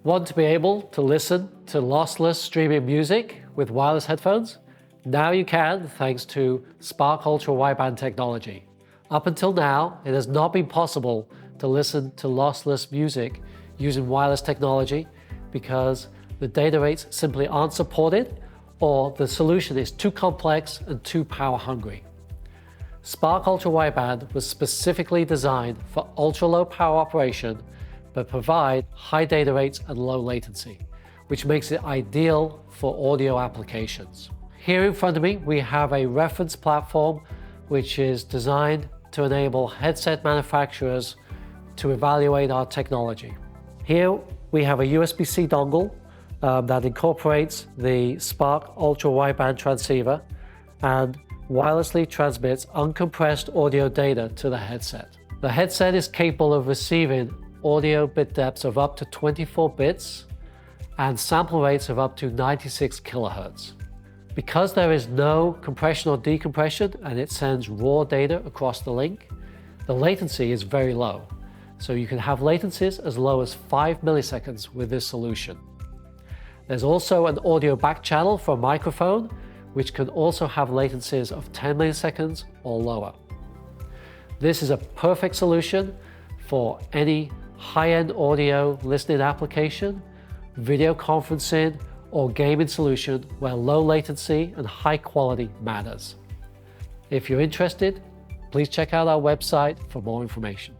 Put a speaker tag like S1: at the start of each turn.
S1: Want to be able to listen to lossless streaming music with wireless headphones? Now you can, thanks to Spark Ultra Wideband technology. Up until now, it has not been possible to listen to lossless music using wireless technology because the data rates simply aren't supported or the solution is too complex and too power hungry. Spark Ultra Wideband was specifically designed for ultra-low power operation but provide high data rates and low latency, which makes it ideal for audio applications. Here in front of me, we have a reference platform which is designed to enable headset manufacturers to evaluate our technology. Here we have a USB-C dongle that incorporates the Spark Ultra Wideband transceiver and wirelessly transmits uncompressed audio data to the headset. The headset is capable of receiving audio bit depths of up to 24 bits and sample rates of up to 96 kilohertz. Because there is no compression or decompression and it sends raw data across the link, the latency is very low. So you can have latencies as low as 5 milliseconds with this solution. There's also an audio back channel for a microphone, which can also have latencies of 10 milliseconds or lower. This is a perfect solution for any high-end audio listening application, video conferencing, or gaming solution where low latency and high quality matters. If you're interested, please check out our website for more information.